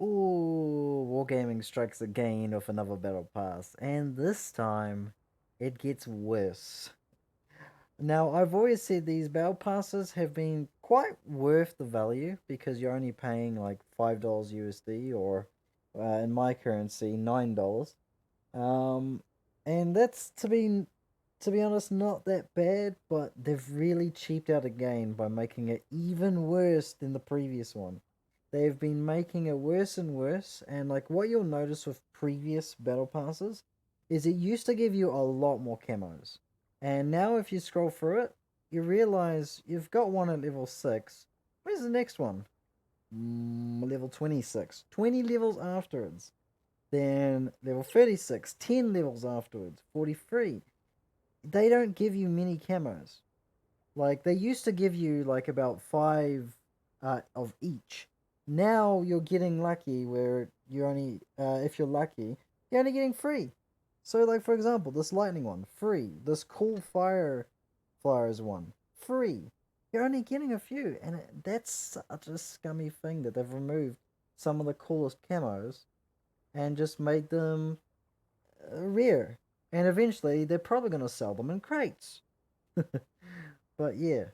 Ooh, Wargaming strikes again with another battle pass, and this time it gets worse. Now, I've always said these battle passes have been quite worth the value because you're only paying like $5 USD or in my currency $9. Um, and that's to be honest not that bad, but they've really cheaped out again by making it even worse than the previous one. They've been making it worse and worse, and like what you'll notice with previous battle passes is it used to give you a lot more camos. And now if you scroll through it, you realize you've got one at level 6. Where's the next one? Level 26. 20 levels afterwards. Then level 36, 10 levels afterwards, 43. They don't give you many camos. Like, they used to give you, like, about 5 of each. Now you're getting lucky where you're only, if you're lucky, you're only getting 3. So, like, for example, this lightning one, free. This cool fire flyers one, free. You're only getting a few, and that's such a scummy thing that they've removed some of the coolest camos and just made them rare. And eventually, they're probably going to sell them in crates. But yeah,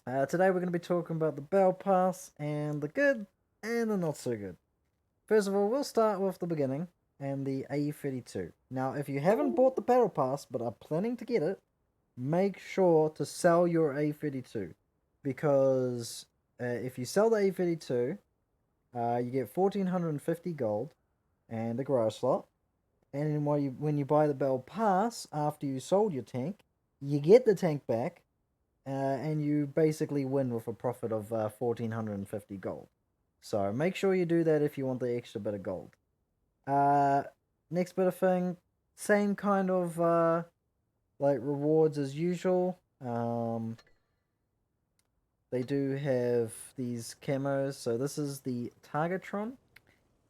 today we're going to be talking about the Battle Pass and the good and the not so good. First of all, we'll start with the beginning and the A32. Now, if you haven't bought the Battle Pass but are planning to get it, make sure to sell your A32 because if you sell the A32, you get 1450 gold and a garage slot. And then when you buy the Battle Pass after you sold your tank, you get the tank back, and you basically win with a profit of 1450 gold. So make sure you do that if you want the extra bit of gold. Uh, Next bit of thing, same kind of like rewards as usual. They do have these camos. So this is the Targetron.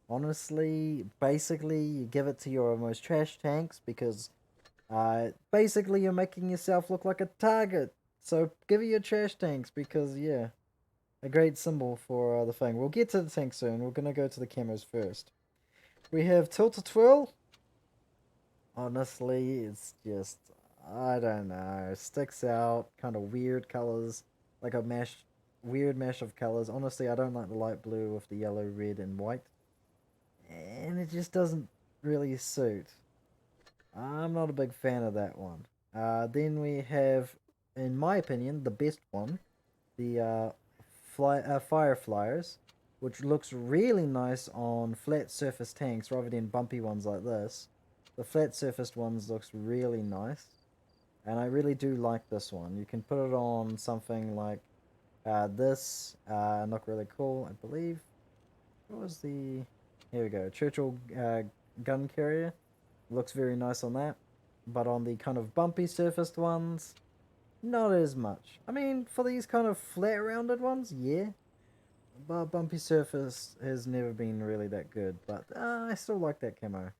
Honestly, basically, you give it to your most trash tanks because basically you're making yourself look like a target. So give it your trash tanks because, yeah, a great symbol for the thing. We'll get to the tank soon. We're going to go to the camos first. We have Tilt a Twirl. Honestly, it's just, I don't know, sticks out, kind of weird colors, like a weird mash of colors. Honestly, I don't like the light blue with the yellow, red, and white. And it just doesn't really suit. I'm not a big fan of that one. Then we have, in my opinion, the best one, the fire flyers, which looks really nice on flat surface tanks rather than bumpy ones like this. The flat surfaced ones looks really nice, and I really do like this one. You can put it on something like this, look really cool, I believe. What was the? Here we go. Churchill gun carrier. Looks very nice on that. But on the kind of bumpy surfaced ones, not as much. I mean, for these kind of flat rounded ones, yeah. But bumpy surface has never been really that good. But I still like that camo.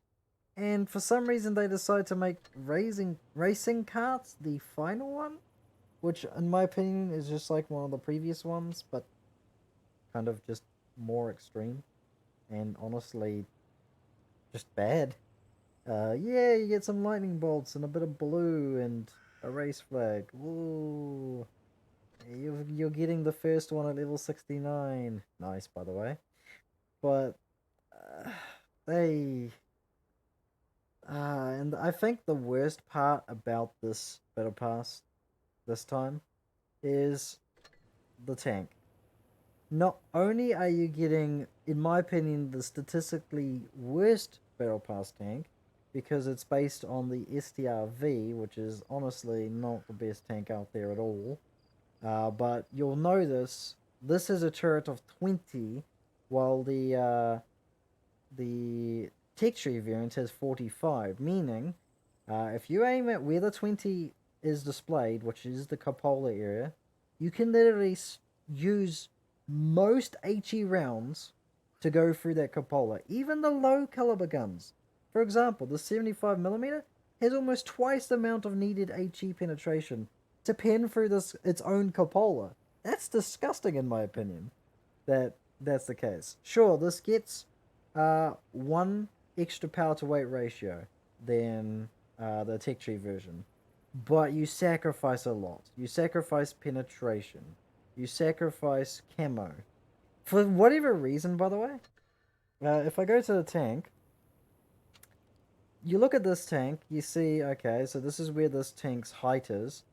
And for some reason, they decided to make racing carts the final one, which, in my opinion, is just like one of the previous ones, but kind of just more extreme. And honestly, just bad. Yeah, you get some lightning bolts and a bit of blue and a race flag. Ooh. You're getting the first one at level 69. Nice, by the way. But uh, they. And I think the worst part about this Battle Pass this time is the tank. Not only are you getting, in my opinion, the statistically worst Battle Pass tank, because it's based on the STRV, which is honestly not the best tank out there at all. But you'll notice this is a turret of 20, while the texture variant has 45, meaning if you aim at where the 20 is displayed, which is the cupola area, you can literally use most HE rounds to go through that cupola, even the low caliber guns. For example, the 75mm has almost twice the amount of needed HE penetration to pen through its own cupola. That's disgusting in my opinion. That that's the case. Sure, this gets one extra power to weight ratio than the tech tree version, but you sacrifice a lot. You sacrifice penetration. You sacrifice camo. For whatever reason, by the way, if I go to the tank, you look at this tank, you see, okay, so this is where this tank's height is.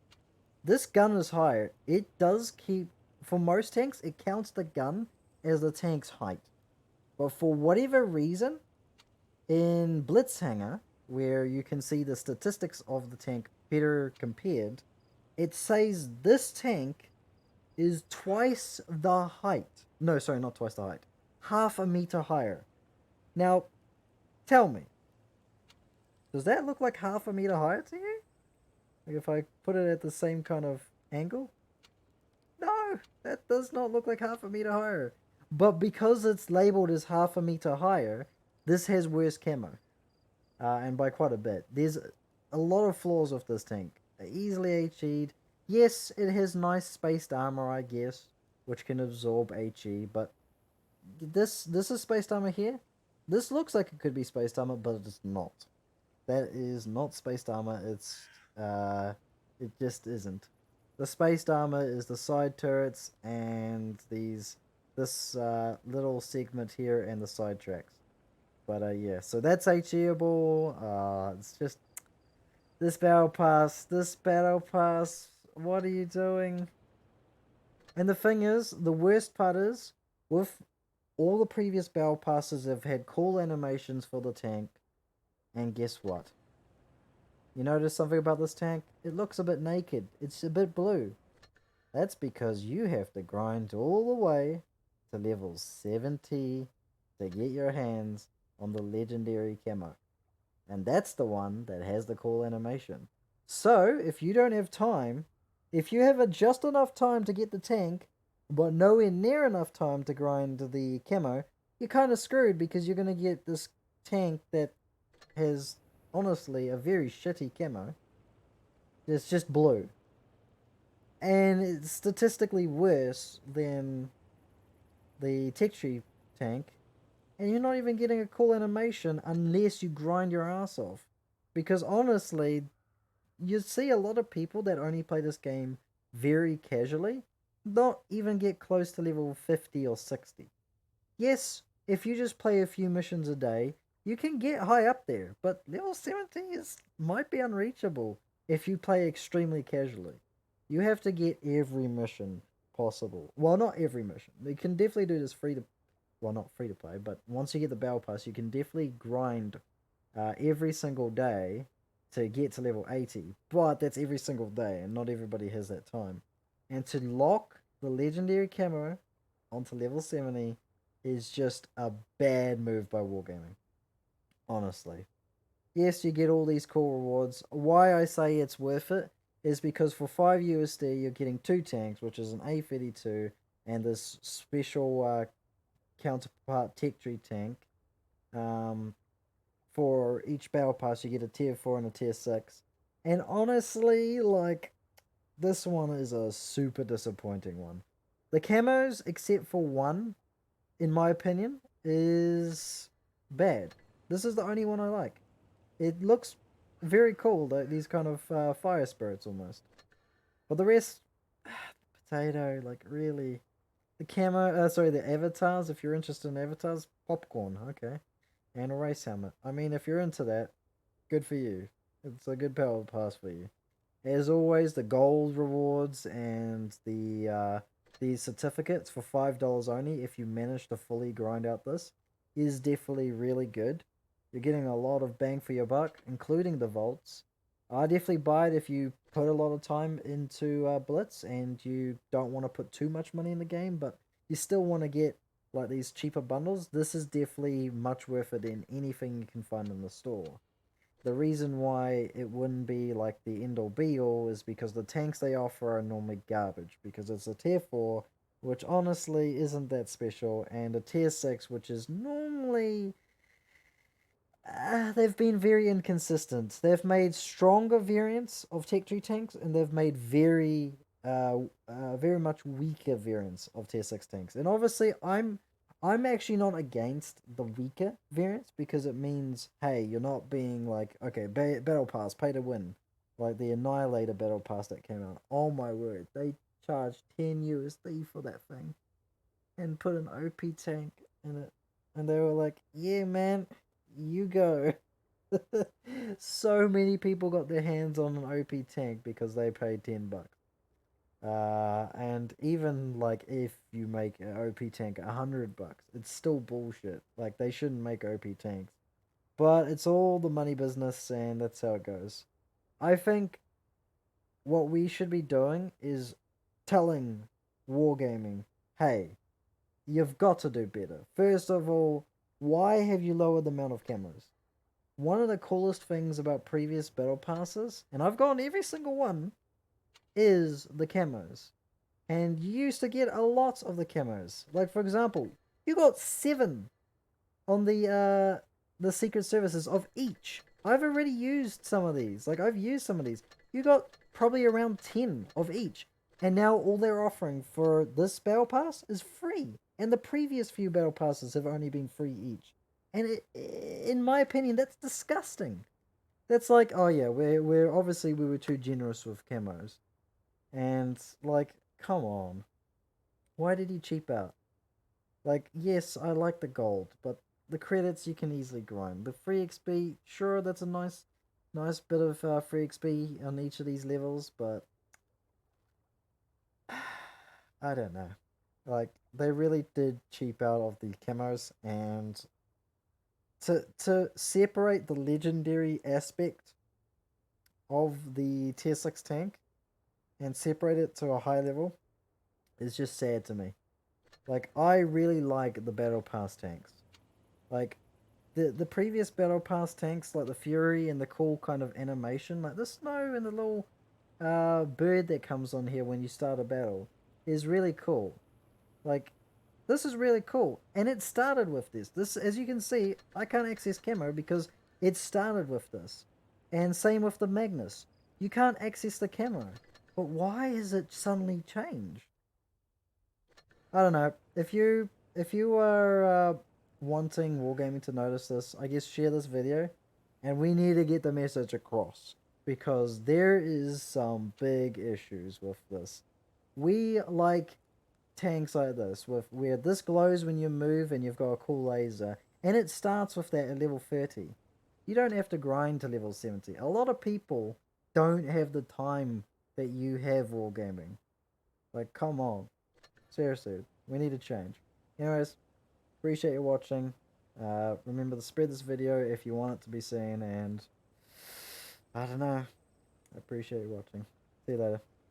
This gun is higher. It does keep, for most tanks, it counts the gun as the tank's height. But for whatever reason, in Blitzhanger, where you can see the statistics of the tank better compared, it says this tank is twice the height. No, sorry, not twice the height. Half a meter higher. Now, tell me, does that look like half a meter higher to you? Like if I put it at the same kind of angle? No, that does not look like half a meter higher. But because it's labeled as half a meter higher, this has worse camo. And by quite a bit. There's a lot of flaws with this tank. Easily HE'd. Yes, it has nice spaced armor, I guess, which can absorb HE, but this is spaced armor here. This looks like it could be spaced armor, but it's not. That is not spaced armor. It just isn't. The spaced armor is the side turrets and this little segment here and the side tracks. But yeah, so that's HEable. It's just this battle pass. What are you doing? And the thing is, the worst part is, with all the previous battle passes have had cool animations for the tank, and guess what? You notice something about this tank? It looks a bit naked. It's a bit blue. That's because you have to grind all the way to level 70 to get your hands on the legendary camo. And that's the one that has the cool animation. So, if you don't have time, if you have just enough time to get the tank, but nowhere near enough time to grind the camo, you're kind of screwed because you're going to get this tank that has, honestly, a very shitty camo. It's just blue. And it's statistically worse than the tech tree tank. And you're not even getting a cool animation unless you grind your ass off. Because honestly, you see a lot of people that only play this game very casually not even get close to level 50 or 60. Yes, if you just play a few missions a day, you can get high up there, but level 70 might be unreachable if you play extremely casually. You have to get every mission possible. Well, not every mission. You can definitely do this not free to play, but once you get the battle pass, you can definitely grind every single day to get to level 80. But that's every single day, and not everybody has that time. And to lock the legendary camo onto level 70 is just a bad move by Wargaming. Honestly. Yes, you get all these cool rewards. Why I say it's worth it is because for 5 USD, you're getting 2 tanks, which is an A32 and this special counterpart tech tree tank. For each battle pass, you get a tier 4 and a tier 6. And honestly, like, this one is a super disappointing one. The camos, except for one, in my opinion, is bad. This is the only one I like. It looks very cool, though, these kind of fire spirits almost. But the rest, potato, like really. The avatars, if you're interested in avatars, popcorn, okay. And a race helmet. I mean, if you're into that, good for you. It's a good power pass for you. As always, the gold rewards and these certificates for $5 only if you manage to fully grind out this is definitely really good. You're getting a lot of bang for your buck, including the vaults. I definitely buy it if you put a lot of time into Blitz and you don't want to put too much money in the game, but you still want to get like these cheaper bundles. This is definitely much worth it than anything you can find in the store. The reason why it wouldn't be like the end all be all is because the tanks they offer are normally garbage, because it's a tier 4, which honestly isn't that special, and a tier 6, which is normally they've been very inconsistent. They've made stronger variants of tech tree tanks, and they've made very much weaker variants of tier 6 tanks. And obviously, I'm I'm actually not against the weaker variants because it means, hey, you're not being like, okay, battle pass, pay to win, like the Annihilator battle pass that came out. Oh my word, they charged 10 USD for that thing and put an OP tank in it, and they were like, yeah, man, you go. So many people got their hands on an OP tank because they paid $10. And even like if you make an OP tank $100, it's still bullshit. Like they shouldn't make OP tanks, but it's all the money business, and that's how it goes. I think what we should be doing is telling Wargaming, hey, you've got to do better. First of all, why have you lowered the amount of cameras? One of the coolest things about previous battle passes, and I've gotten every single one, is the camos. And you used to get a lot of the camos. Like for example, you got 7 on the secret services of each. I've already used some of these. Like I've used some of these. You got probably around 10 of each. And now all they're offering for this battle pass is free. And the previous few battle passes have only been free each. And in my opinion, that's disgusting. That's like, oh yeah, we're obviously we were too generous with camos. And like, come on. Why did he cheap out? Like, yes, I like the gold, but the credits you can easily grind. The free XP, sure, that's a nice bit of free XP on each of these levels, but I don't know. Like, they really did cheap out of the camos, and to separate the legendary aspect of the tier 6 tank and separate it to a high level is just sad to me. Like, I really like the battle pass tanks. Like, the previous battle pass tanks, like the Fury and the cool kind of animation, like the snow and the little bird that comes on here when you start a battle, is really cool. Like, this is really cool, and it started with this. This, as you can see, I can't access camo because it started with this, and same with the Magnus. You can't access the camo, but why has it suddenly changed? I don't know. If you are wanting Wargaming to notice this, I guess share this video, and we need to get the message across because there is some big issues with this. We like tanks like this with where this glows when you move and you've got a cool laser, and it starts with that at level 30. You don't have to grind to level 70. A lot of people don't have the time that you have Wargaming. Like, come on. Seriously, we need to change. Anyways, appreciate you watching. Remember to spread this video if you want it to be seen, and I don't know. I appreciate you watching. See you later.